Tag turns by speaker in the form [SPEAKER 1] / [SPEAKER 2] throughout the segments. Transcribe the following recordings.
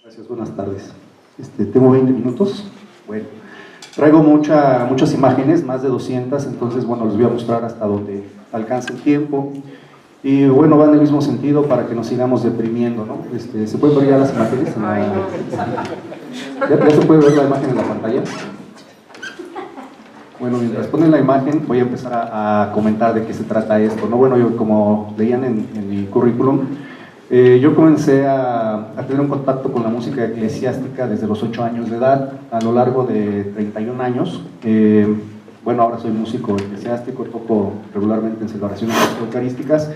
[SPEAKER 1] Gracias, buenas tardes. ¿Tengo 20 minutos? Bueno, traigo muchas imágenes, más de 200, entonces, bueno, les voy a mostrar hasta donde alcance el tiempo. Y bueno, va en el mismo sentido para que nos sigamos deprimiendo, ¿no? ¿Se pueden ver ya las imágenes? ¿Ya se puede ver la imagen en la pantalla? Bueno, mientras ponen la imagen, voy a empezar a comentar de qué se trata esto, ¿no? Bueno, yo, como leían en mi currículum, yo comencé a tener un contacto con la música eclesiástica desde los 8 años de edad, a lo largo de 31 años. Bueno, ahora soy músico eclesiástico, toco regularmente en celebraciones eucarísticas,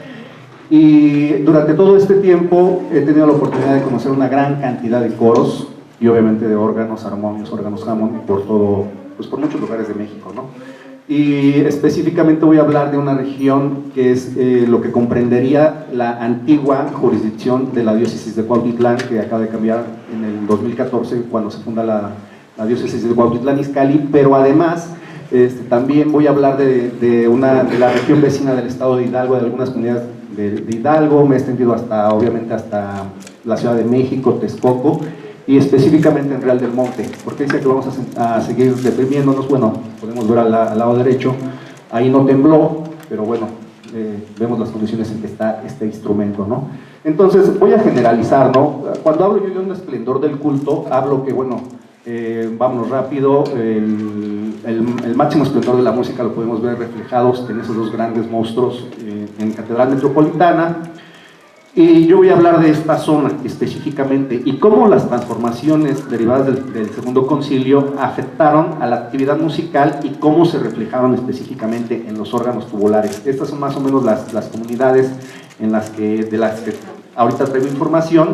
[SPEAKER 1] y durante todo este tiempo he tenido la oportunidad de conocer una gran cantidad de coros y obviamente de órganos, armonios, órganos Hammond por muchos lugares de México, ¿no? Y específicamente voy a hablar de una región que es lo que comprendería la antigua jurisdicción de la diócesis de Cuautitlán, que acaba de cambiar en el 2014 cuando se funda la diócesis de Cuautitlán Izcalli, pero además también voy a hablar de la región vecina del estado de Hidalgo, de algunas comunidades de Hidalgo. Me he extendido obviamente hasta la Ciudad de México, Texcoco, y específicamente en Real del Monte. Porque dice que vamos a seguir deprimiéndonos. Bueno, podemos ver al lado derecho, ahí no tembló, pero bueno, vemos las condiciones en que está este instrumento, ¿no? Entonces, voy a generalizar, ¿no? Cuando hablo yo de un esplendor del culto, hablo que, bueno, vámonos rápido, el máximo esplendor de la música lo podemos ver reflejados en esos dos grandes monstruos en Catedral Metropolitana. Y yo voy a hablar de esta zona específicamente y cómo las transformaciones derivadas del Segundo Concilio afectaron a la actividad musical y cómo se reflejaron específicamente en los órganos tubulares. Estas son más o menos las comunidades de las que ahorita traigo información,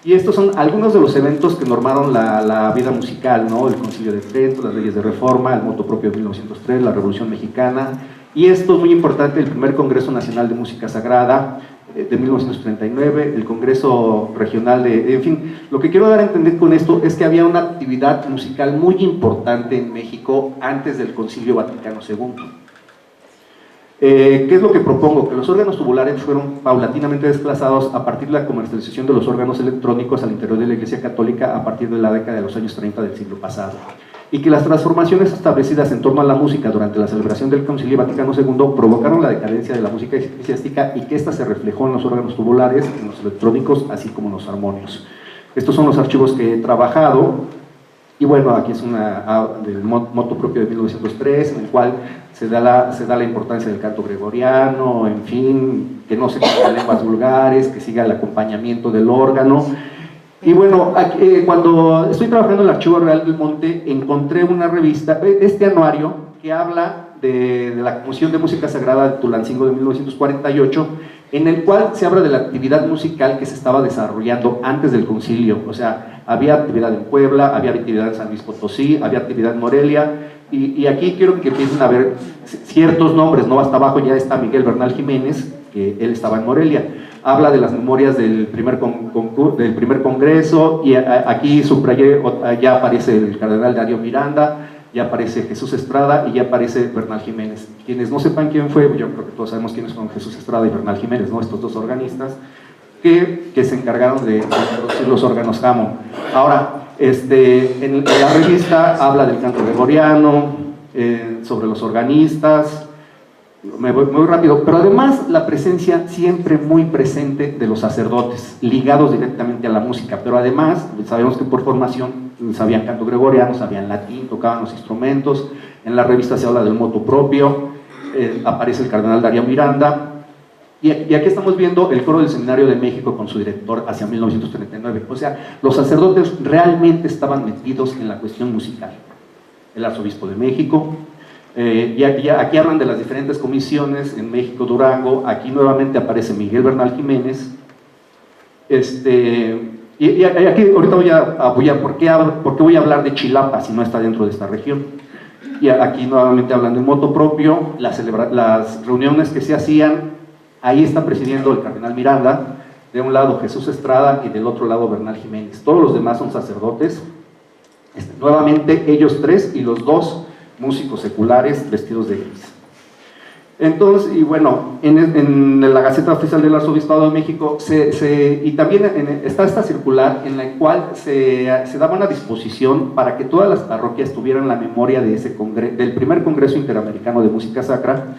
[SPEAKER 1] y estos son algunos de los eventos que normaron la vida musical, ¿no? El Concilio de Trento, las leyes de reforma, el motu propio de 1903, la Revolución Mexicana, y esto es muy importante, el primer Congreso Nacional de Música Sagrada de 1939, el Congreso Regional en fin, lo que quiero dar a entender con esto es que había una actividad musical muy importante en México antes del Concilio Vaticano II. ¿Qué es lo que propongo? Que los órganos tubulares fueron paulatinamente desplazados a partir de la comercialización de los órganos electrónicos al interior de la Iglesia Católica a partir de la década de los años 30 del siglo pasado, y que las transformaciones establecidas en torno a la música durante la celebración del Concilio Vaticano II provocaron la decadencia de la música eclesiástica y que ésta se reflejó en los órganos tubulares, en los electrónicos, así como en los armonios. Estos son los archivos que he trabajado, y bueno, aquí es del motu propio de 1903, en el cual se da la importancia del canto gregoriano, en fin, que no se canten lenguas vulgares, que siga el acompañamiento del órgano. Y bueno, cuando estoy trabajando en el Archivo Real del Monte, encontré una revista, este anuario, que habla de la Comisión de Música Sagrada de Tulancingo de 1948, en el cual se habla de la actividad musical que se estaba desarrollando antes del concilio. O sea, había actividad en Puebla, había actividad en San Luis Potosí, había actividad en Morelia, y aquí quiero que empiecen a ver ciertos nombres, ¿no? Hasta abajo ya está Miguel Bernal Jiménez, que él estaba en Morelia. Habla de las memorias del primer congreso, y aquí subrayé, ya aparece el cardenal Darío Miranda, ya aparece Jesús Estrada y ya aparece Bernal Jiménez. Quienes no sepan quién fue, yo creo que todos sabemos quiénes son Jesús Estrada y Bernal Jiménez, ¿no? Estos dos organistas que se encargaron de producir los órganos Hammond. Ahora, en la revista habla del canto gregoriano, sobre los organistas. Me voy muy rápido, pero además la presencia siempre muy presente de los sacerdotes, ligados directamente a la música, pero además sabemos que por formación sabían canto gregoriano, sabían latín, tocaban los instrumentos. En la revista se habla del motu propio, aparece el cardenal Darío Miranda, y aquí estamos viendo el coro del Seminario de México con su director hacia 1939. O sea, los sacerdotes realmente estaban metidos en la cuestión musical. El arzobispo de México, y aquí hablan de las diferentes comisiones en México, Durango. Aquí nuevamente aparece Miguel Bernal Jiménez. Y aquí ahorita ¿por qué voy a hablar de Chilapa si no está dentro de esta región? Y aquí nuevamente hablan del motu propio, las reuniones que se hacían. Ahí está presidiendo el cardenal Miranda, de un lado Jesús Estrada y del otro lado Bernal Jiménez. Todos los demás son sacerdotes. Nuevamente ellos tres y los dos músicos seculares vestidos de gris. Entonces, y bueno, en la Gaceta Oficial del Arzobispado de México, y también está esta circular en la cual se daba una disposición para que todas las parroquias tuvieran la memoria de del primer Congreso Interamericano de Música Sacra,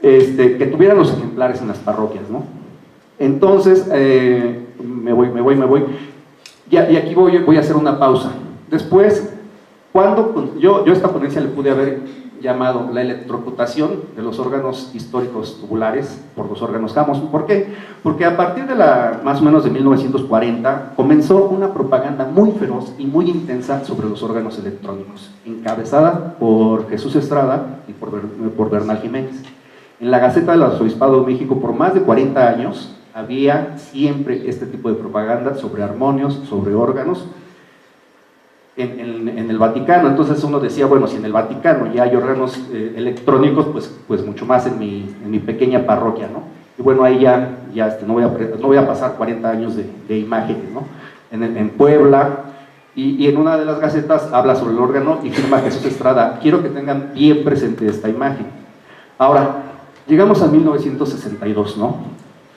[SPEAKER 1] que tuvieran los ejemplares en las parroquias, ¿no? Entonces, me voy, y aquí voy a hacer una pausa. Después, yo esta ponencia le pude haber llamado la electrocutación de los órganos históricos tubulares por los órganos Hammond. ¿Por qué? Porque a partir de más o menos de 1940 comenzó una propaganda muy feroz y muy intensa sobre los órganos electrónicos, encabezada por Jesús Estrada y por Bernal Jiménez. En la Gaceta del Arzobispado de México por más de 40 años había siempre este tipo de propaganda sobre armonios, sobre órganos, en el Vaticano. Entonces uno decía, bueno, si en el Vaticano ya hay órganos electrónicos, pues mucho más en mi pequeña parroquia, ¿no? Y bueno, ahí ya no voy a pasar 40 años de imágenes, ¿no? En Puebla, y en una de las gacetas habla sobre el órgano y firma Jesús Estrada. Quiero que tengan bien presente esta imagen. Ahora, llegamos a 1962, ¿no?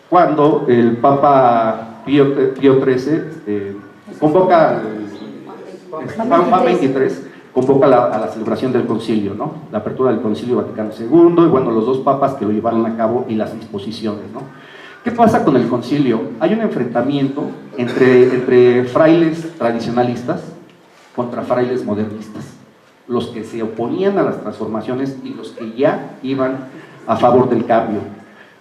[SPEAKER 1] Cuando el Papa Pío XIII convoca Papa 23 convoca a la celebración del concilio, ¿no? La apertura del Concilio Vaticano II, y bueno, los dos papas que lo llevaron a cabo y las disposiciones, ¿no? ¿Qué pasa con el concilio? Hay un enfrentamiento entre frailes tradicionalistas contra frailes modernistas, los que se oponían a las transformaciones y los que ya iban a favor del cambio.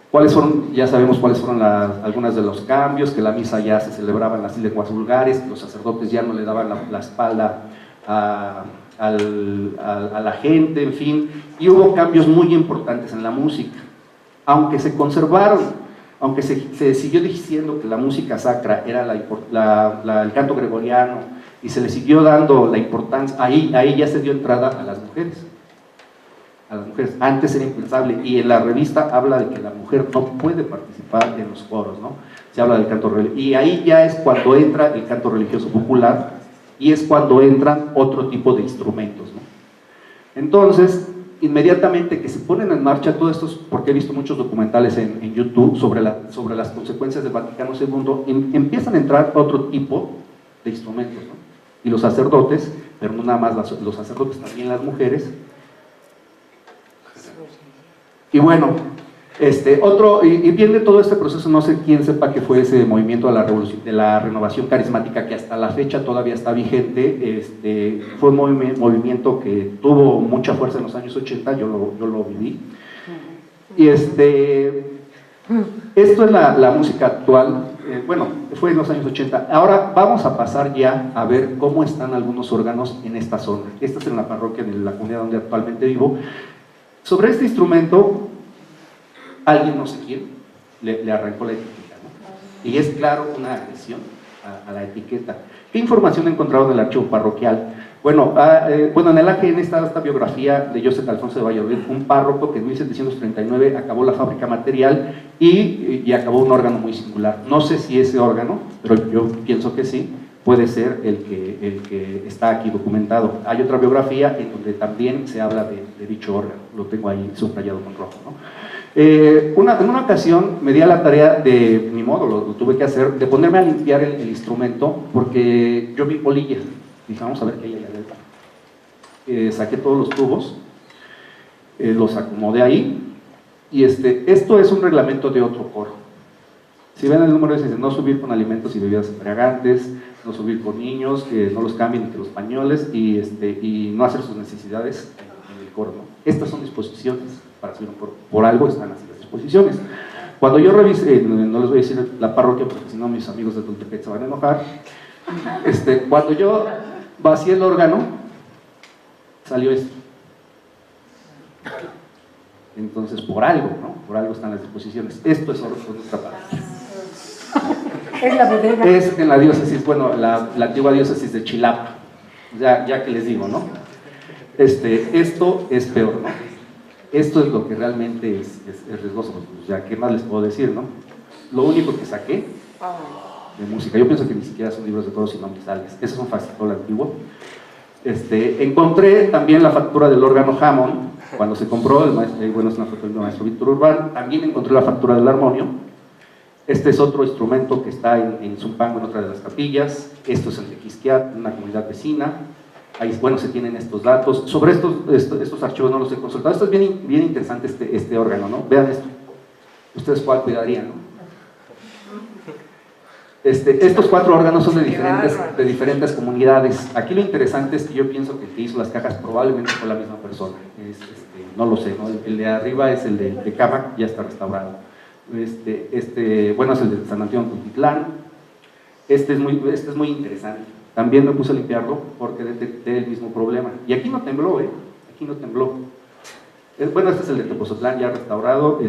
[SPEAKER 1] ¿Cuáles fueron? Ya sabemos cuáles fueron algunos de los cambios, que la misa ya se celebraba en las lenguas vulgares, que los sacerdotes ya no le daban la espalda a la gente, en fin, y hubo cambios muy importantes en la música, aunque se conservaron, aunque se siguió diciendo que la música sacra era el canto gregoriano, y se le siguió dando la importancia, ahí ya se dio entrada a las mujeres. Antes era impensable, y en la revista habla de que la mujer no puede participar en los coros, ¿no? Se habla del canto religioso, y ahí ya es cuando entra el canto religioso popular, y es cuando entran otro tipo de instrumentos, ¿no? Entonces, inmediatamente que se ponen en marcha todos estos, porque he visto muchos documentales en YouTube sobre las consecuencias del Vaticano II, empiezan a entrar otro tipo de instrumentos, ¿no? Y los sacerdotes, pero no nada más los sacerdotes, también las mujeres. Y bueno, y viene todo este proceso, no sé quién sepa que fue ese movimiento de la renovación carismática, que hasta la fecha todavía está vigente. Fue un movimiento que tuvo mucha fuerza en los años 80, yo lo viví. Y esto es la música actual, bueno, fue en los años 80. Ahora vamos a pasar ya a ver cómo están algunos órganos en esta zona. Esta es en la parroquia, en la comunidad donde actualmente vivo. Sobre este instrumento, alguien, no sé quién, le arrancó la etiqueta, ¿no? Y es claro una agresión a la etiqueta. ¿Qué información he encontrado en el archivo parroquial? Bueno, en el AGN está esta biografía de Joseph Alfonso de Valladolid, un párroco que en 1739 acabó la fábrica material y acabó un órgano muy singular. No sé si ese órgano, pero yo pienso que sí, puede ser el que está aquí documentado. Hay otra biografía en donde también se habla de dicho órgano, lo tengo ahí subrayado con rojo, ¿no? En una ocasión me di a la tarea de, ni modo, lo tuve que hacer, de ponerme a limpiar el instrumento, porque yo vi polillas. Dije, vamos a ver qué hay allá adentro. Saqué todos los tubos, los acomodé ahí, y esto es un reglamento de otro coro. Si ven el número, dice no subir con alimentos y bebidas embriagantes, no subir con niños, que no los cambien entre los pañoles, y no hacer sus necesidades en el coro, ¿no? Estas son disposiciones para subir un coro. Por algo están así las disposiciones. Cuando yo revisé, no les voy a decir la parroquia porque si no mis amigos de Tultepec se van a enojar, cuando yo vacié el órgano, salió esto. Entonces, por algo, ¿no? Por algo están las disposiciones. Esto es oro por nuestra parte.
[SPEAKER 2] Es la bodega.
[SPEAKER 1] Es en la diócesis, bueno, la antigua diócesis de Chilapa, ya que les digo, ¿no? Esto es peor, ¿no? Esto es lo que realmente es riesgoso, pues ya, ¿qué más les puedo decir, no? Lo único que saqué de música, yo pienso que ni siquiera son libros de todos sino misales, eso es un fascicol antiguo. Encontré también la factura del órgano Hammond, Cuando se compró, bueno, es una foto del maestro Víctor Urbán, también encontré la factura del armonio. Este es otro instrumento que está en Zumpango, en otra de las capillas. Esto es en Tequisquiac, una comunidad vecina. Ahí, bueno, se tienen estos datos. Sobre estos archivos no los he consultado. Esto es bien interesante, este órgano, ¿no? Vean esto. ¿Ustedes cuál cuidarían, no? Estos 4 órganos son de diferentes comunidades. Aquí lo interesante es que yo pienso que el que hizo las cajas probablemente fue la misma persona. No lo sé, ¿no? El de arriba es el de Cámac, ya está restaurado. Bueno, es el de San Antonio Tultitlán. Este es muy interesante. También me puse a limpiarlo porque detecté el mismo problema. Y aquí no tembló, aquí no tembló. Bueno, este es el de Tepozotlán, ya restaurado.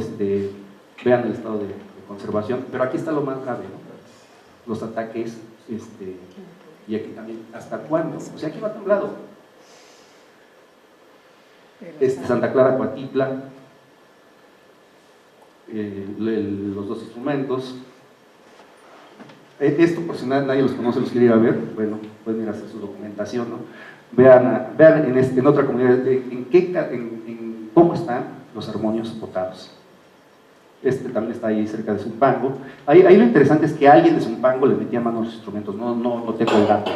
[SPEAKER 1] Vean el estado de conservación. Pero aquí está lo más grave, ¿no? Los ataques, y aquí también, ¿hasta cuándo? O sea, aquí no ha temblado. Santa Clara, Coatitla, los 2 instrumentos. Esto, por si nadie los conoce, los quiere ir a ver, bueno, pueden ir a hacer su documentación, ¿no? Vean en otra comunidad, en cómo están los armonios botados. También está ahí cerca de Zumpango. Ahí lo interesante es que alguien de Zumpango le metía mano a los instrumentos, no tengo el dato.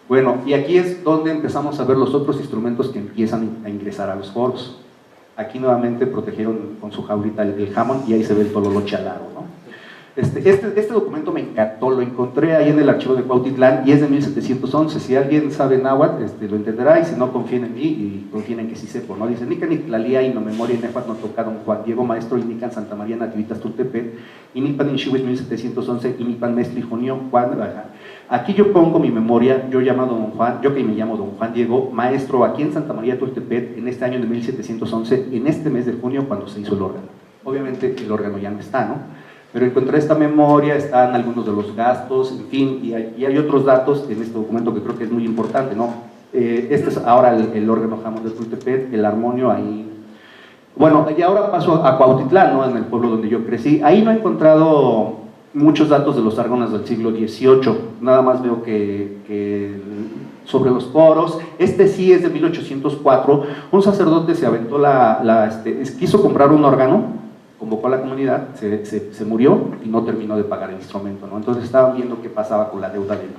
[SPEAKER 1] Bueno, y aquí es donde empezamos a ver los otros instrumentos que empiezan a ingresar a los foros. Aquí nuevamente protegieron con su jaulita el Hammond y ahí se ve el tololo chalaro, ¿no? Este documento me encantó, lo encontré ahí en el archivo de Cuautitlán y es de 1711. Si alguien sabe náhuatl, lo entenderá, y si no, confíen en mí y confíen en que sí sepo, ¿no? Dice: Nican Ictlalía y no memoria y nefat no toca don Juan Diego maestro y Nican Santa María Nativitas Tultepec y Nipan Inchihuis 1711 y Nipan Mestri Junio Juan. Aquí yo pongo mi memoria, yo que me llamo don Juan Diego, maestro aquí en Santa María Tultepec en este año de 1711, en este mes de junio cuando se hizo el órgano. Obviamente el órgano ya no está, ¿no? Pero encontré esta memoria, están algunos de los gastos, en fin, y hay otros datos en este documento que creo que es muy importante, ¿no? Este es ahora el órgano Hammond de Tultepec, el armonio ahí. Bueno, y ahora paso a Cuautitlán, ¿no? En el pueblo donde yo crecí. Ahí no he encontrado muchos datos de los árgonos del siglo XVIII, nada más veo que sobre los foros. Sí es de 1804, un sacerdote se aventó quiso comprar un órgano, convocó a la comunidad, se murió y no terminó de pagar el instrumento, ¿no? Entonces estaban viendo qué pasaba con la deuda de él.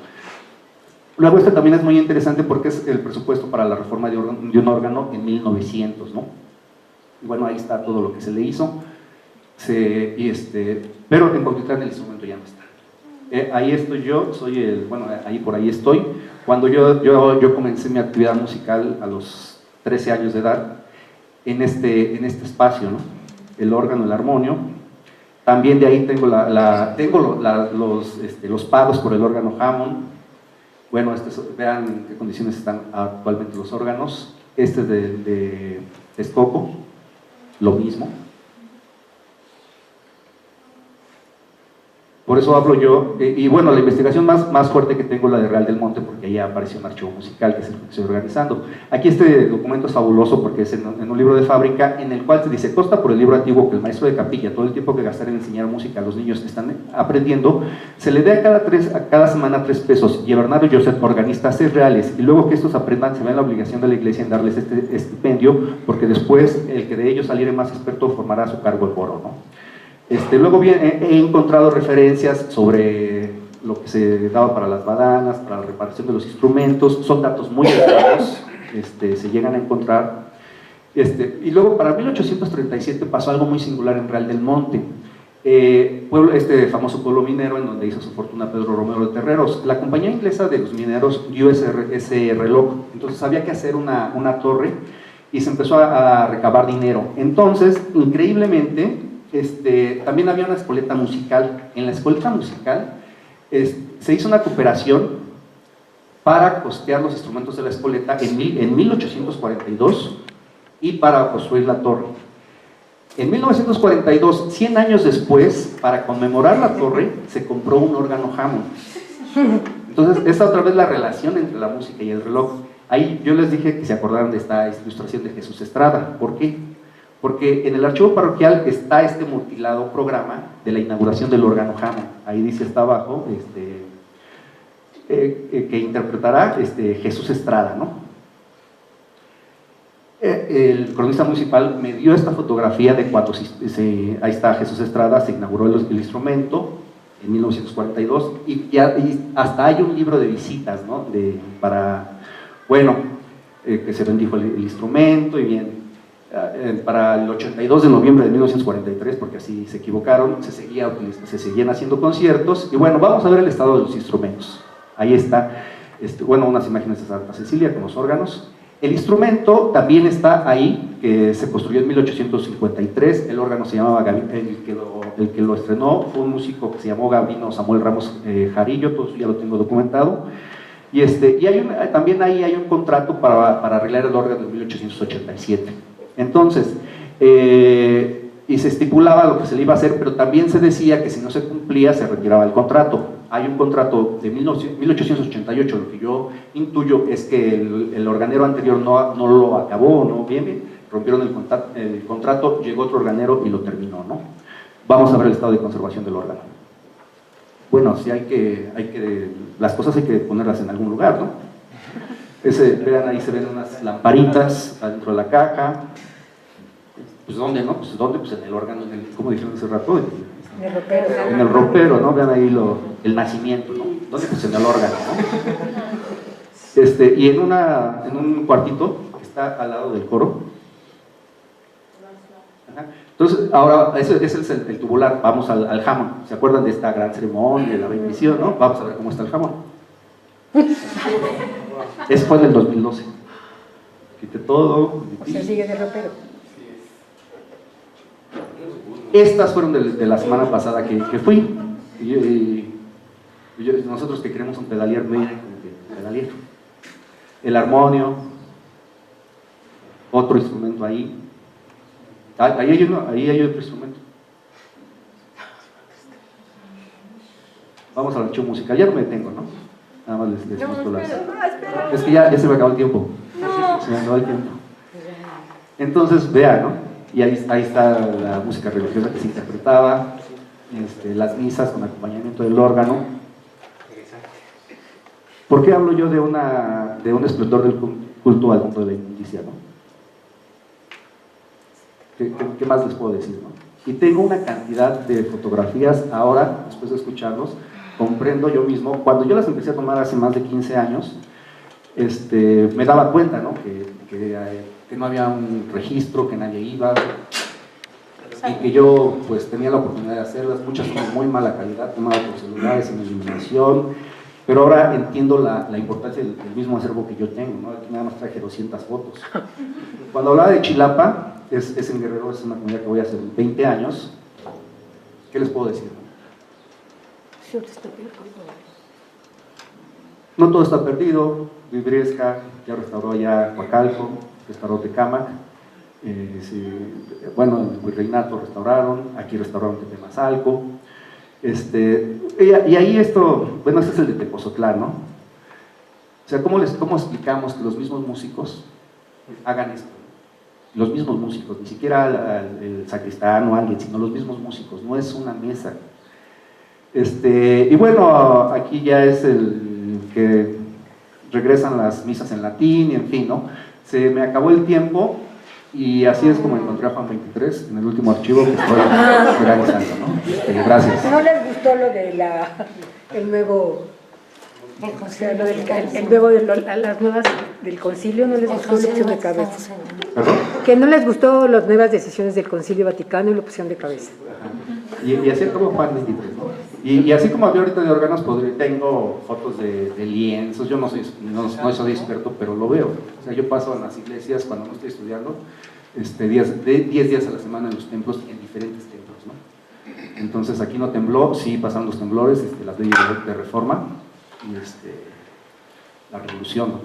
[SPEAKER 1] Luego también es muy interesante porque es el presupuesto para la reforma de un órgano en 1900, ¿no? Y bueno, ahí está todo lo que se le hizo, pero en Cuautitlán el instrumento ya no está. Ahí estoy yo, por ahí estoy. Cuando yo comencé mi actividad musical a los 13 años de edad, en este espacio, ¿no? El órgano, el armonio. También de ahí tengo los pagos por el órgano Hammond. Bueno, vean en qué condiciones están actualmente los órganos. Este es de Texcoco, lo mismo. Por eso hablo yo, y bueno, la investigación más fuerte que tengo es la de Real del Monte, porque ahí apareció un archivo musical que es el que estoy organizando. Aquí este documento es fabuloso porque es en un libro de fábrica en el cual se dice: consta por el libro antiguo que el maestro de capilla, todo el tiempo que gastar en enseñar música a los niños que están aprendiendo, se le dé a cada semana 3 pesos, y a Bernardo Joseph, organista, 6 reales, y luego que estos aprendan se ve en la obligación de la iglesia en darles este estipendio, porque después el que de ellos saliere más experto formará a su cargo el foro, ¿no? Luego bien, he encontrado referencias sobre lo que se daba para las badanas, para la reparación de los instrumentos. Son datos muy exactos, se llegan a encontrar. Y luego para 1837 pasó algo muy singular en Real del Monte, famoso pueblo minero en donde hizo su fortuna Pedro Romero de Terreros. La compañía inglesa de los mineros dio ese reloj, entonces había que hacer una torre y se empezó a recabar dinero. Entonces, increíblemente, también había una escoleta musical. En la escoleta musical se hizo una cooperación para costear los instrumentos de la escoleta en 1842 y para construir la torre. En 1942, 100 años después, para conmemorar la torre, se compró un órgano Hammond. Entonces, esa otra vez la relación entre la música y el reloj. Ahí yo les dije que se acordaran de esta ilustración de Jesús Estrada. ¿Por qué? Porque en el archivo parroquial está este mutilado programa de la inauguración del órgano Hammond. Ahí dice hasta abajo que interpretará Jesús Estrada, ¿no? El cronista municipal me dio esta fotografía de cuando ahí está Jesús Estrada, se inauguró el instrumento en 1942 y hasta hay un libro de visitas, ¿no? Que se bendijo el instrumento y bien. Para el 82 de noviembre de 1943, porque así se equivocaron, se seguían haciendo conciertos y bueno, vamos a ver el estado de los instrumentos. Ahí está, unas imágenes de Santa Cecilia con los órganos. El instrumento también está ahí, que se construyó en 1853, el órgano se llamaba el que lo estrenó fue un músico que se llamó Gabino Samuel Ramos Jarillo, todo eso ya lo tengo documentado. Y también ahí hay un contrato para arreglar el órgano en 1887. Entonces, y se estipulaba lo que se le iba a hacer, pero también se decía que si no se cumplía se retiraba el contrato. Hay un contrato de 1888, lo que yo intuyo es que el organero anterior no lo acabó, ¿no? Bien, rompieron el contrato, llegó otro organero y lo terminó, ¿no? Vamos a ver el estado de conservación del órgano. Bueno, sí las cosas hay que ponerlas en algún lugar, ¿no? Vean, ahí se ven unas lamparitas adentro de la caja. Pues ¿dónde, no? Pues ¿dónde? Pues en el órgano, como dijeron hace rato, en el ropero, ¿no? Vean ahí el nacimiento, ¿no? ¿Dónde? Pues en el órgano, ¿no? Y en un cuartito que está al lado del coro. Ajá. Entonces, ahora, ese es el tubular. Vamos al jamón. ¿Se acuerdan de esta gran ceremonia, de la bendición, no? Vamos a ver cómo está el jamón. Ese fue del 2012. Quité todo.
[SPEAKER 2] O sea, sigue de ropero.
[SPEAKER 1] Estas fueron de la semana pasada que fui. Nosotros que queremos un pedalier, pedalier. El armonio, otro instrumento ahí. Ahí hay otro instrumento. Vamos al archivo musical. Ya no me detengo, ¿no? Nada más les muestro las. Es que ya se me acabó el tiempo. Se me acabó el tiempo. Entonces, vean, ¿no? Y ahí está la música religiosa que se interpretaba, las misas con acompañamiento del órgano. ¿Por qué hablo yo de un esplendor del culto al mundo de la inmundicia, no? ¿Qué más les puedo decir, no? Y tengo una cantidad de fotografías ahora, después de escucharlos, comprendo yo mismo, cuando yo las empecé a tomar hace más de 15 años, me daba cuenta, ¿no? Que no había un registro, que nadie iba, y que yo pues tenía la oportunidad de hacerlas, muchas son de muy mala calidad, tomadas por celulares, sin iluminación, pero ahora entiendo la importancia del mismo acervo que yo tengo, ¿no? Aquí nada más traje 200 fotos. Cuando hablaba de Chilapa, es en Guerrero, es una comunidad que voy a hacer 20 años, ¿qué les puedo decir? No todo está perdido. Vibriesca ya restauró ya Coacalco, restauró Tecámac, bueno, en Huirreinato restauraron, aquí restauraron Tetemazalco, y ahí bueno, este es el de Tepozotlán, ¿no? O sea, ¿cómo explicamos que los mismos músicos hagan esto? Los mismos músicos, ni siquiera el sacristán o alguien, sino los mismos músicos, no es una mesa. Y bueno, aquí ya es el que regresan las misas en latín y en fin, ¿no? Se me acabó el tiempo y así es como encontré a Juan 23 en el último archivo que estoy realizando, ¿no? Gracias.
[SPEAKER 2] ¿No les gustó lo de el nuevo, o sea, el nuevo de las nuevas del concilio? ¿No les gustó la opción de cabeza?
[SPEAKER 1] ¿Perdón?
[SPEAKER 2] Que no les gustó las nuevas decisiones del Concilio Vaticano y la opción de cabeza.
[SPEAKER 1] Y así como Juan 23, ¿no? Y así como yo ahorita de órganos, tengo fotos de lienzos. Yo no soy experto, pero lo veo. O sea, yo paso en las iglesias cuando no estoy estudiando 10 días a la semana en los templos, en diferentes templos, ¿no? Entonces aquí no tembló, sí pasaron los temblores, las leyes de reforma y la revolución, ¿no?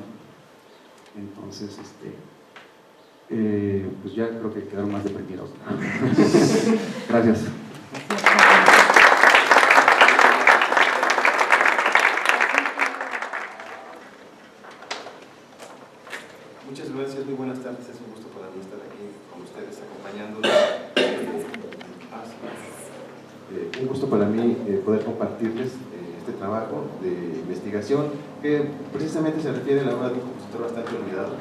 [SPEAKER 1] Entonces, pues ya creo que quedaron más deprimidos, ¿no? Gracias.
[SPEAKER 3] Muchas gracias, muy buenas tardes, es un gusto para mí estar aquí con ustedes acompañándonos. Un gusto para mí poder compartirles este trabajo de investigación que precisamente se refiere a la obra de un compositor bastante olvidado,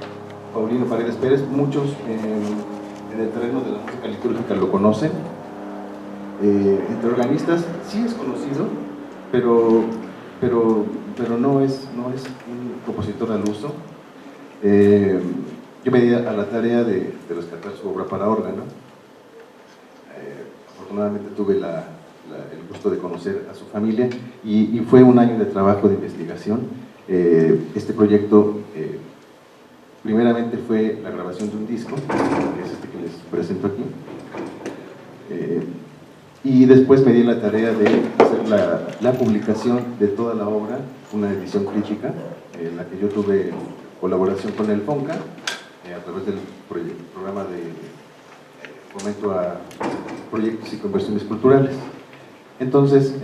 [SPEAKER 3] Paulino Paredes Pérez. Muchos en el terreno de la música litúrgica lo conocen. Entre organistas sí es conocido, pero no es un compositor al uso. Yo me di a la tarea de rescatar su obra para órgano. Afortunadamente tuve el gusto de conocer a su familia y fue un año de trabajo de investigación. Este proyecto primeramente fue la grabación de un disco, que es este que les presento aquí, y después me di la tarea de hacer la publicación de toda la obra, una edición crítica, en la que yo tuve colaboración con el FONCA, a través del programa de fomento a proyectos y conversiones culturales. Entonces,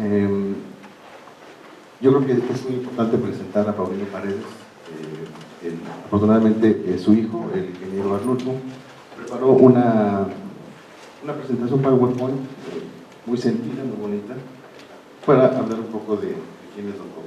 [SPEAKER 3] yo creo que es muy importante presentar a Paulino Paredes. Afortunadamente, su hijo, el ingeniero Arnulfo, preparó una presentación PowerPoint muy sentida, muy bonita, para hablar un poco de quién es don Paulino.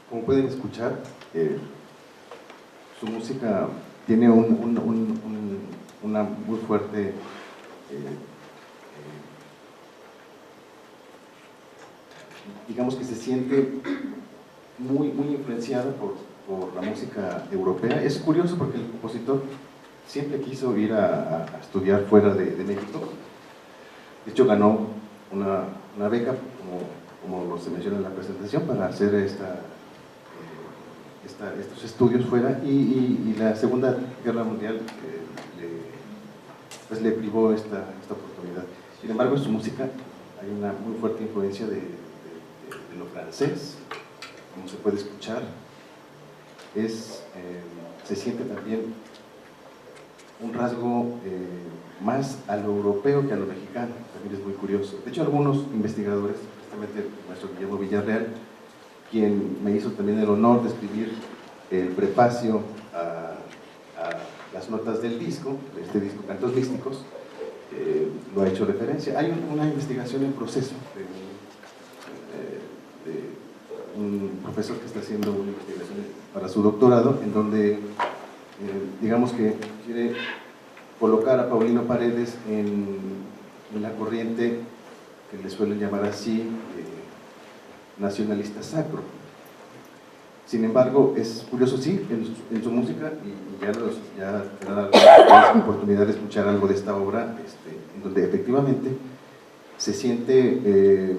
[SPEAKER 3] Como pueden escuchar, su música tiene una muy fuerte digamos que se siente muy influenciada por la música europea. Es curioso porque el compositor siempre quiso ir a estudiar fuera de México. De hecho, ganó una beca, como se menciona en la presentación, para hacer estos estudios fuera, y la Segunda Guerra Mundial le privó esta oportunidad. Sin embargo, en su música hay una muy fuerte influencia de lo francés, como se puede escuchar. Se siente también un rasgo más a lo europeo que a lo mexicano, también es muy curioso. De hecho, algunos investigadores, justamente el maestro Guillermo Villarreal, quien me hizo también el honor de escribir el prefacio a las notas del disco, de este disco Cantos Místicos, lo ha hecho referencia. Hay una investigación en proceso de un profesor que está haciendo una investigación para su doctorado, en donde digamos que quiere colocar a Paulino Paredes en la corriente que le suelen llamar así, nacionalista sacro. Sin embargo, es curioso, sí, en su música, y ya tendrán la oportunidad de escuchar algo de esta obra, en donde efectivamente se siente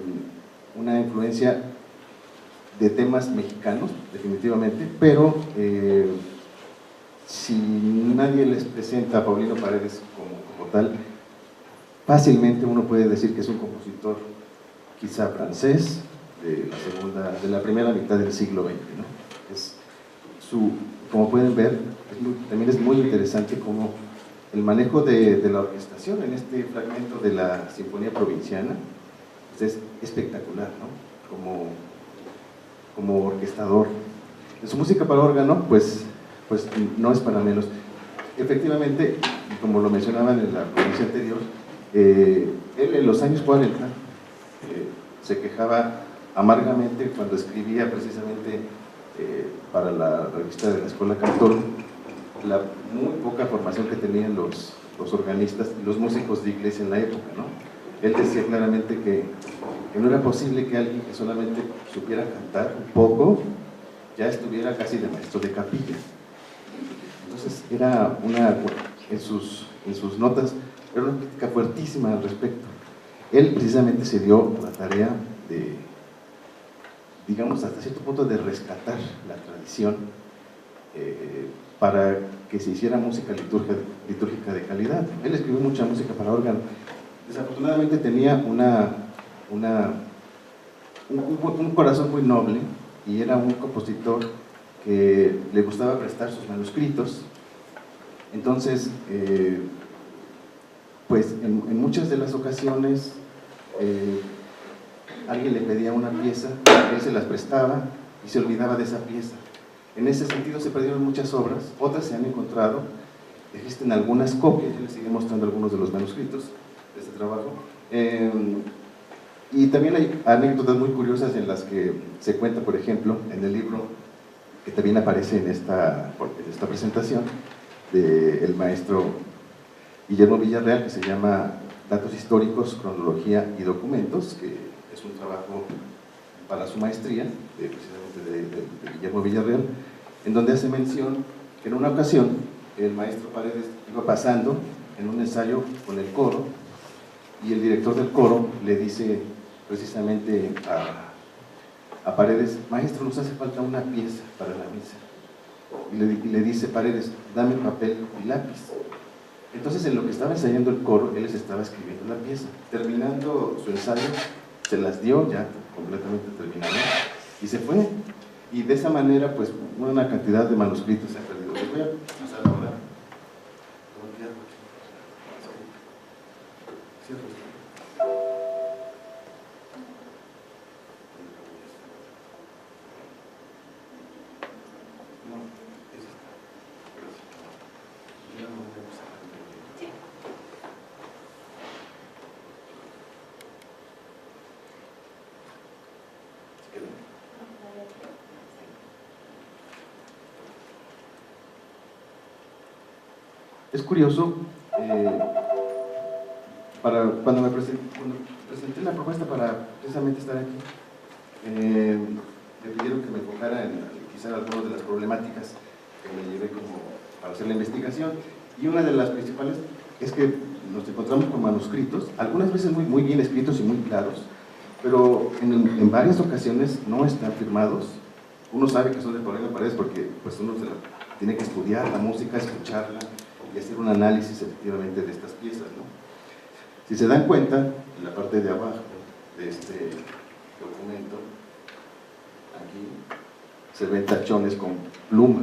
[SPEAKER 3] una influencia de temas mexicanos, definitivamente, pero si nadie les presenta a Paulino Paredes como tal, fácilmente uno puede decir que es un compositor quizá francés, de la primera mitad del siglo XX, ¿no? Como pueden ver, también es muy interesante como el manejo de la orquestación en este fragmento de la Sinfonía Provinciana es espectacular, ¿no? Como orquestador. En su música para órgano, pues no es para menos. Efectivamente, como lo mencionaban en la provincia anterior, él en los años 40 se quejaba amargamente cuando escribía precisamente para la revista de la Escuela Cantor, la muy poca formación que tenían los organistas y los músicos de iglesia en la época, ¿no? Él decía claramente que no era posible que alguien que solamente supiera cantar un poco ya estuviera casi de maestro de capilla. Entonces era en sus notas era una crítica fuertísima al respecto. Él precisamente se dio la tarea de, digamos, hasta cierto punto de rescatar la tradición para que se hiciera música litúrgica de calidad. Él escribió mucha música para órgano. Desafortunadamente tenía un corazón muy noble y era un compositor que le gustaba prestar sus manuscritos. Entonces, pues en muchas de las ocasiones alguien le pedía una pieza, él se las prestaba y se olvidaba de esa pieza. En ese sentido se perdieron muchas obras, otras se han encontrado, existen algunas copias, yo les sigo mostrando algunos de los manuscritos de este trabajo. Y también hay anécdotas muy curiosas en las que se cuenta, por ejemplo, en el libro que también aparece en esta presentación del maestro Guillermo Villarreal, que se llama Datos Históricos, Cronología y Documentos, que es un trabajo para su maestría, precisamente de Guillermo Villarreal, en donde hace mención que en una ocasión el maestro Paredes iba pasando en un ensayo con el coro y el director del coro le dice precisamente a Paredes: maestro, nos hace falta una pieza para la misa. Y le dice Paredes: dame papel y lápiz. Entonces, en lo que estaba ensayando el coro, él les estaba escribiendo la pieza. Terminando su ensayo, se las dio ya completamente terminada y se fue. Y de esa manera, pues, una cantidad de manuscritos se ha perdido. Les voy a pasar ahora. Es curioso, cuando presenté la propuesta para precisamente estar aquí, me pidieron que me enfocara en quizá algunas de las problemáticas que me llevé como para hacer la investigación, y una de las principales es que nos encontramos con manuscritos, algunas veces muy bien escritos y muy claros, pero en varias ocasiones no están firmados. Uno sabe que son de Paulino Paredes porque pues uno tiene que estudiar la música, escucharla y hacer un análisis efectivamente de estas piezas, ¿no? Si se dan cuenta, en la parte de abajo de este documento, aquí se ven tachones con pluma.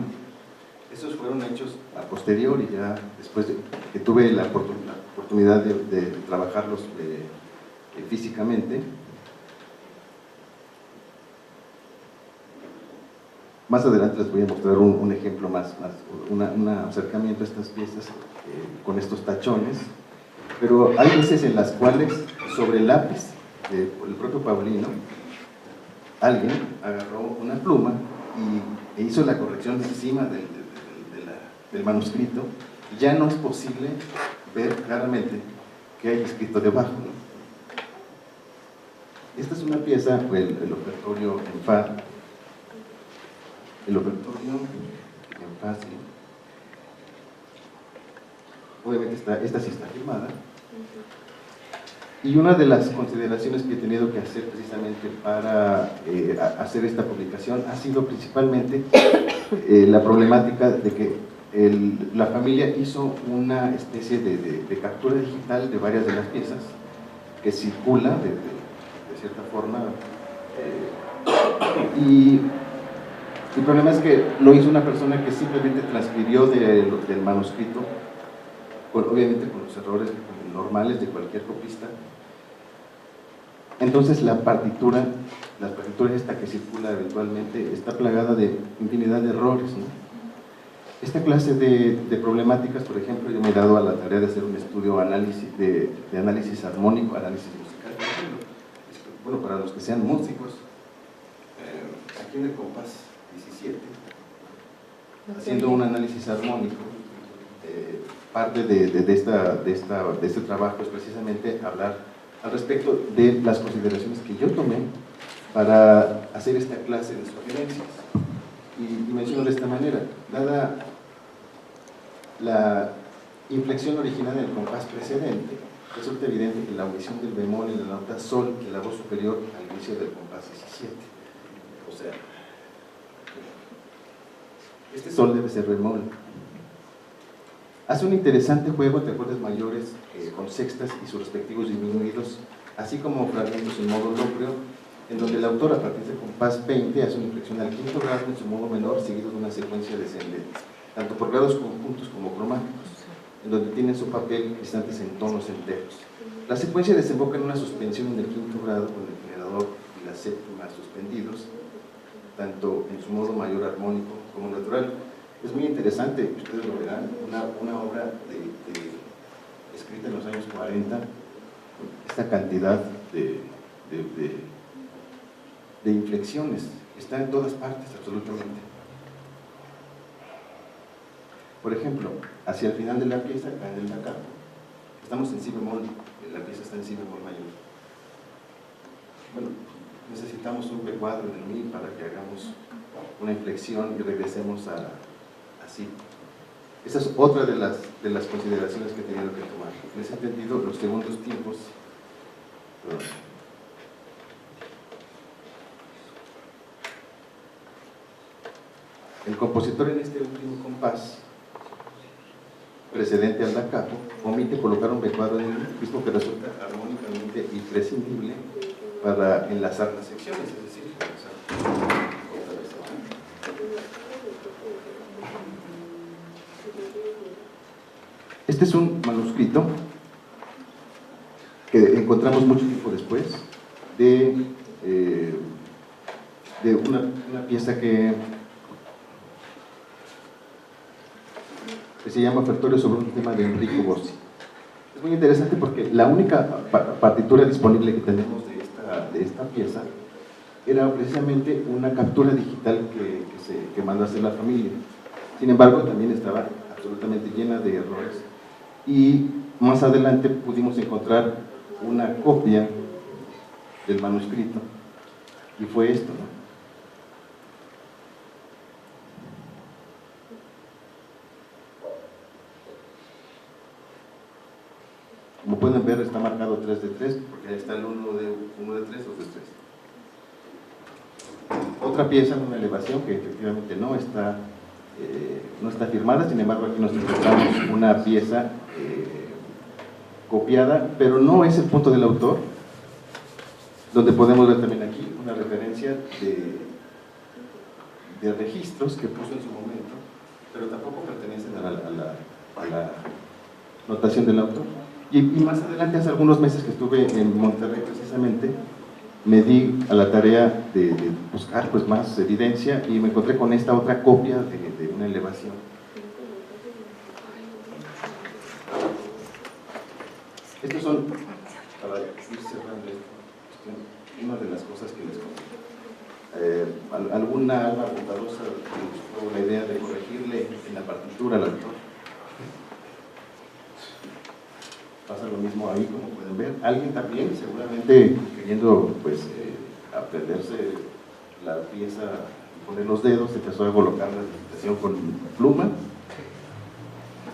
[SPEAKER 3] Esos fueron hechos a posteriori, ya después de que tuve la oportunidad de trabajarlos físicamente. Más adelante les voy a mostrar un ejemplo un acercamiento a estas piezas con estos tachones, pero hay veces en las cuales sobre el lápiz del propio Paulino, alguien agarró una pluma e hizo la corrección encima del manuscrito, y ya no es posible ver claramente qué hay escrito debajo, ¿no? Esta es una pieza, el ofertorio en fa. El ofertorio en fa, sí. Obviamente esta sí está firmada. Y una de las consideraciones que he tenido que hacer precisamente para hacer esta publicación ha sido principalmente la problemática de que la familia hizo una especie de captura digital de varias de las piezas que circula de cierta forma, y el problema es que lo hizo una persona que simplemente transcribió del manuscrito, obviamente con los errores normales de cualquier copista. Entonces la partitura esta que circula habitualmente está plagada de infinidad de errores, ¿no? Esta clase de problemáticas, por ejemplo, yo me he dado a la tarea de hacer un estudio de análisis armónico, análisis musical, por ejemplo. Bueno, para los que sean músicos, aquí en el compás 17, haciendo un análisis armónico, parte de este trabajo es precisamente hablar al respecto de las consideraciones que yo tomé para hacer esta clase de sugerencias. Y menciono de esta manera: dada la inflexión original del compás precedente, resulta evidente que la audición del bemol en la nota sol de la voz superior al inicio del compás 17. O sea, este sol debe ser bemol. Hace un interesante juego de acordes mayores con sextas y sus respectivos disminuidos, así como fragmentos en modo lóbreo, en donde el autor, a partir del compás 20, hace una inflexión al quinto grado en su modo menor, seguido de una secuencia descendente, tanto por grados conjuntos como cromáticos, en donde tienen su papel distantes en tonos enteros. La secuencia desemboca en una suspensión en el quinto grado con el generador y la séptima suspendidos, tanto en su modo mayor armónico como natural. Es muy interesante, ustedes lo verán, una obra escrita en los años 40, esta cantidad de inflexiones, está en todas partes absolutamente. Por ejemplo, hacia el final de la pieza, acá en el da capo, estamos en si bemol, la pieza está en si bemol mayor. Bueno, necesitamos un B cuadro en el mi para que hagamos una inflexión y regresemos así. Esa es otra de las consideraciones que he tenido que tomar. En ese sentido, los segundos tiempos, el compositor en este último compás precedente al da capo omite colocar un B cuadro en el mismo, que resulta armónicamente imprescindible para enlazar las secciones, es decir, este es un manuscrito que encontramos mucho tiempo después de una pieza que se llama Ofertorio sobre un tema de Enrico Bossi. Es muy interesante porque la única partitura disponible que tenemos de esta pieza era precisamente una captura digital que mandó a hacer la familia. Sin embargo, también estaba absolutamente llena de errores. Y más adelante pudimos encontrar una copia del manuscrito, y fue esto, ¿no? Como pueden ver, está marcado 3 de 3, porque ahí está el 1 de 3, 2 de 3. Otra pieza en una elevación que efectivamente no está firmada, sin embargo aquí nos encontramos una pieza copiada, pero no es el punto del autor, donde podemos ver también aquí una referencia de registros que puso en su momento, pero tampoco pertenecen a la notación del autor. Y más adelante, hace algunos meses que estuve en Monterrey precisamente, me di a la tarea de buscar pues más evidencia y me encontré con esta otra copia de una elevación. Estos son, para ir cerrando esto, una de las cosas que les conté. Alguna alma bondadosa tuvo la idea de corregirle en la partitura al autor. Pasa lo mismo ahí, como pueden ver. Alguien también, seguramente queriendo pues aprenderse la pieza y poner los dedos, empezó a colocar la digitación con pluma.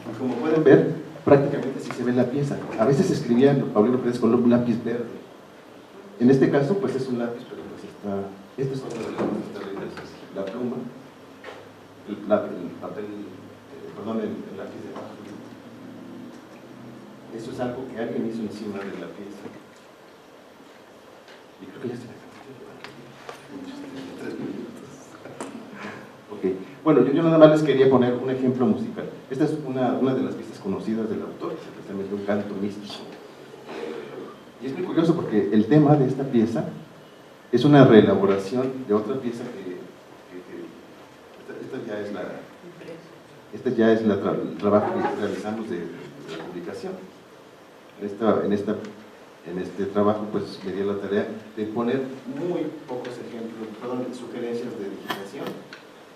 [SPEAKER 3] Y como pueden ver, prácticamente sí se ve la pieza. A veces escribía Paulino Pérez con un lápiz verde. En este caso, pues es un lápiz, pero pues está... Este es otro de los más terribles, la pluma, el papel, el lápiz de bajo. Eso es algo que alguien hizo encima de la pieza. Y creo que ya se me acabó. Ok, bueno, yo nada más les quería poner un ejemplo musical. Esta es una de las piezas conocidas del autor, especialmente un canto místico. Y es muy curioso porque el tema de esta pieza es una reelaboración de otra pieza que esta ya es el trabajo que realizamos de la publicación. En este trabajo pues me di la tarea de poner muy pocos ejemplos, sugerencias de digitación.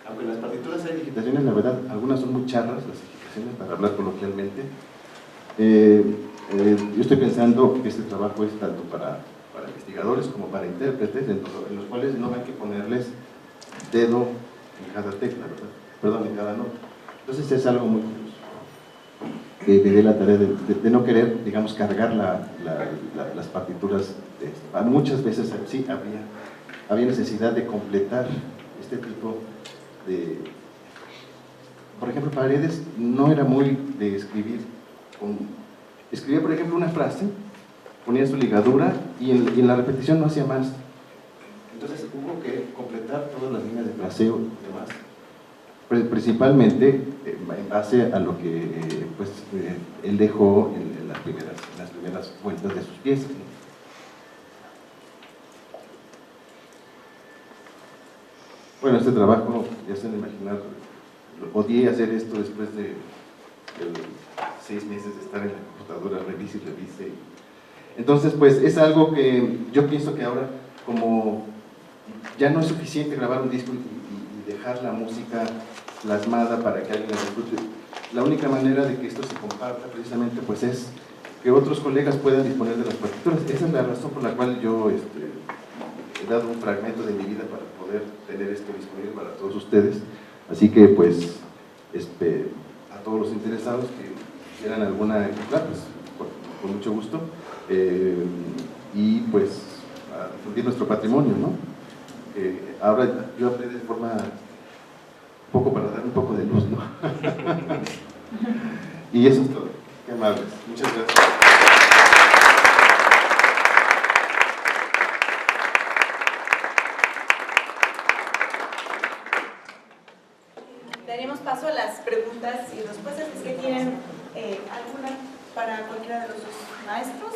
[SPEAKER 3] Aunque en las partituras hay digitaciones, la verdad, algunas son muy charras las digitaciones, para hablar coloquialmente. Yo estoy pensando que este trabajo es tanto para investigadores como para intérpretes, en los cuales no hay que ponerles dedo en cada tecla, ¿verdad? Perdón, en cada nota. Entonces es algo muy curioso. Que me dé la tarea de no querer, digamos, cargar las partituras de esto. Muchas veces sí había necesidad de completar este tipo de... Por ejemplo, Paredes no era muy de escribir. Escribía, por ejemplo, una frase, ponía su ligadura y en la repetición no hacía más. Entonces hubo que completar todas las líneas de fraseo y demás. Principalmente en base a lo que él dejó en las primeras vueltas de sus piezas, ¿no? Bueno, este trabajo, ya se han imaginado, odié hacer esto después de 6 meses de estar en la computadora, revise y revise. Entonces, pues es algo que yo pienso que ahora, como ya no es suficiente grabar un disco y dejar la música plasmada para que alguien la disfrute, la única manera de que esto se comparta precisamente pues es que otros colegas puedan disponer de las partituras. Esa es la razón por la cual yo he dado un fragmento de mi vida para poder tener esto disponible para todos ustedes. Así que pues a todos los interesados que quieran alguna ejemplar, pues con mucho gusto, y pues a difundir nuestro patrimonio, ¿no? Ahora yo hablé de forma un poco para dar un poco de luz, ¿no? Y eso es todo. Qué amables. Muchas gracias.
[SPEAKER 4] Daremos paso a las preguntas y respuestas. ¿Es que tienen alguna para cualquiera de los maestros?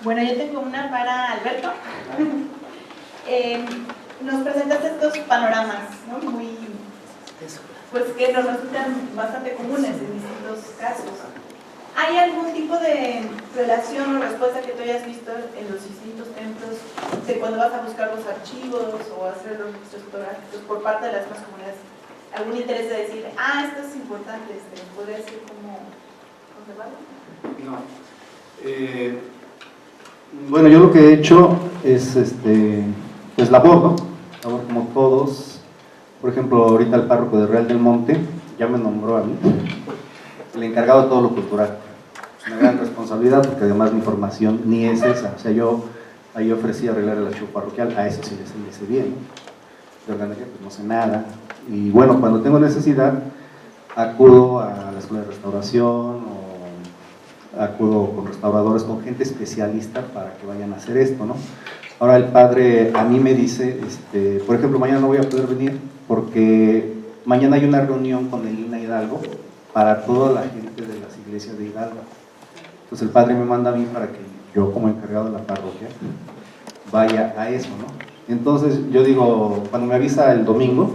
[SPEAKER 4] Bueno, yo tengo una para Alberto. Nos presentas estos panoramas, ¿no? Muy, pues que nos resultan bastante comunes en distintos casos. ¿Hay algún tipo de relación o respuesta que tú hayas visto en los distintos templos cuando vas a buscar los archivos o hacer los registros fotográficos por parte de las demás comunidades, algún interés de decir, esto es importante, ¿podría decir cómo conservarlo?
[SPEAKER 1] No. Bueno, yo lo que he hecho es, pues labor, ¿no? Labor como todos. Por ejemplo, ahorita el párroco de Real del Monte ya me nombró a mí el encargado de todo lo cultural. Es una gran responsabilidad porque además mi formación ni es esa. O sea, yo ahí ofrecí arreglar el archivo parroquial, a eso sí le sé bien, ¿no? De orgánica pues no sé nada. Y bueno, cuando tengo necesidad, acudo a la escuela de restauración o acudo con restauradores, con gente especialista para que vayan a hacer esto, ¿no? Ahora el padre a mí me dice, por ejemplo, mañana no voy a poder venir porque mañana hay una reunión con el INA Hidalgo para toda la gente de las iglesias de Hidalgo. Entonces el padre me manda a mí para que yo, como encargado de la parroquia, vaya a eso, ¿no? Entonces yo digo, cuando me avisa el domingo,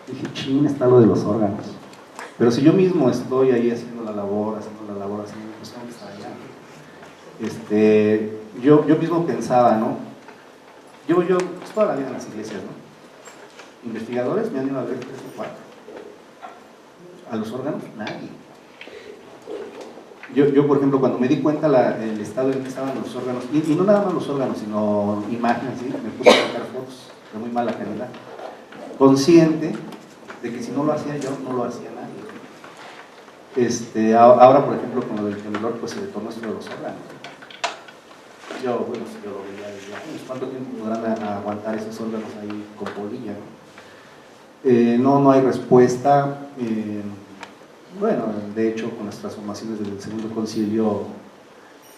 [SPEAKER 1] dije, ching, está lo de los órganos. Pero si yo mismo estoy ahí haciendo la labor, pues tengo que estar allá. Yo mismo pensaba, ¿no? Llevo yo pues, toda la vida en las iglesias, ¿no? Investigadores me han ido a ver 3 o 4. A los órganos, nadie. Yo, por ejemplo, cuando me di cuenta el estado en el que estaban los órganos, y no nada más los órganos, sino imágenes, ¿sí? Me puse a sacar fotos de muy mala calidad, consciente de que si no lo hacía yo, no lo hacía nadie. Ahora, por ejemplo, con lo del temblor, pues se detonó esto de los órganos. Si yo lo veía desde años, ¿cuánto tiempo podrán aguantar esos órganos ahí con polilla, ¿no? No hay respuesta. Bueno, de hecho, con las transformaciones del Segundo Concilio,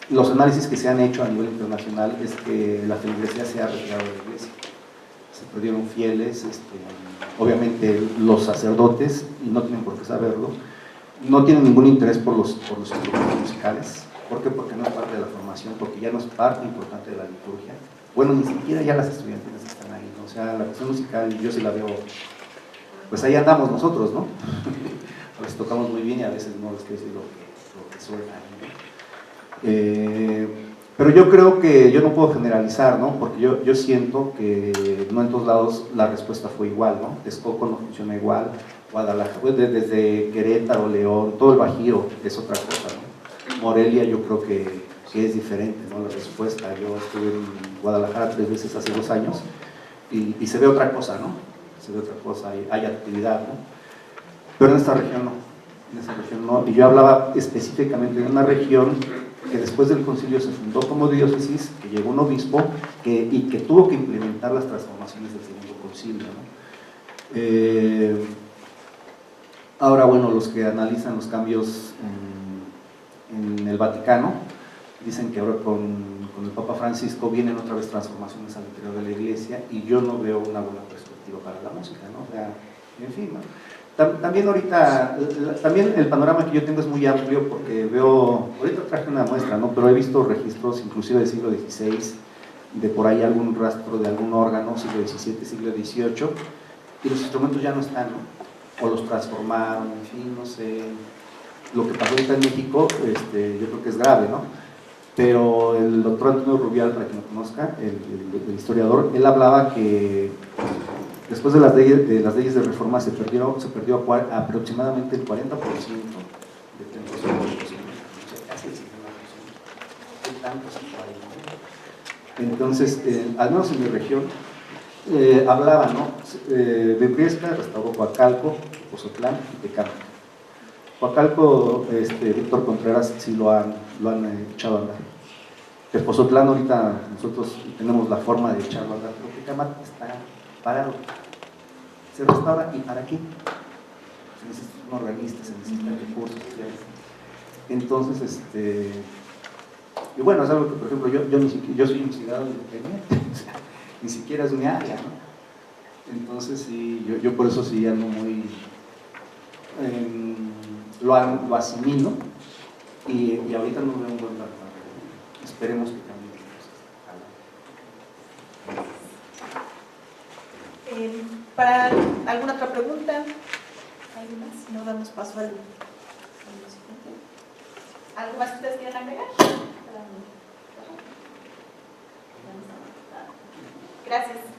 [SPEAKER 1] los análisis que se han hecho a nivel internacional es que la feligresía se ha retirado de la iglesia. Se perdieron fieles, obviamente los sacerdotes, y no tienen por qué saberlo, no tienen ningún interés por los instrumentos musicales. ¿Por qué? Porque no es parte de la formación, porque ya no es parte importante de la liturgia. Bueno, ni siquiera ya las estudiantes están ahí, ¿no? O sea, la cuestión musical, yo sí la veo, pues ahí andamos nosotros, ¿no? A veces tocamos muy bien y a veces no les quiero decir lo que suena ahí, ¿no? Pero yo creo que yo no puedo generalizar, ¿no? Porque yo siento que no en todos lados la respuesta fue igual, ¿no? Texcoco no funciona igual, Guadalajara, pues desde Querétaro, León, todo el Bajío es otra cosa, ¿no? Morelia yo creo que es diferente, ¿no? La respuesta. Yo estuve en Guadalajara 3 veces hace 2 años y se ve otra cosa, ¿no? Se ve otra cosa, hay actividad, ¿no? Pero en esta región no, y yo hablaba específicamente de una región que después del concilio se fundó como diócesis, que llegó un obispo y que tuvo que implementar las transformaciones del Segundo Concilio, ¿no? Ahora, bueno, los que analizan los cambios en el Vaticano dicen que ahora con el Papa Francisco vienen otra vez transformaciones al interior de la iglesia y yo no veo una buena perspectiva para la música, ¿no? O sea, en fin, ¿no? También ahorita, también el panorama que yo tengo es muy amplio porque veo, ahorita traje una muestra, ¿no? Pero he visto registros inclusive del siglo XVI, de por ahí algún rastro de algún órgano, siglo XVII, siglo XVIII, y los instrumentos ya no están, ¿no? O los transformaron, en fin, no sé. Lo que pasó ahorita en México, yo creo que es grave, ¿no? Pero el doctor Antonio Rubial, para quien lo conozca, el historiador, él hablaba que después de las leyes de reforma se perdió aproximadamente el 40% de templos católicos. Casi el 50%. Entonces, al menos en mi región, hablaba, ¿no? De Briesca restauró Coacalco, Pozotlán y Tecámac. Coacalco, Víctor Contreras sí lo han echado a andar. El Pozotlán ahorita nosotros tenemos la forma de echarlo a andar, pero Tecámac está parado. Se restaura, ¿y para qué? Se necesitan organistas, se necesitan recursos. Entonces, y bueno, es algo que, por ejemplo, yo soy investigado independiente, o sea, ni siquiera es mi área, ¿no? Entonces, sí, yo por eso sí ando muy, lo asimilo y ahorita no veo un buen panorama. Esperemos que cambie.
[SPEAKER 4] ¿Para alguna otra pregunta? ¿Algo más? Si no, damos paso al siguiente. ¿Algo más que ustedes quieran agregar? Gracias.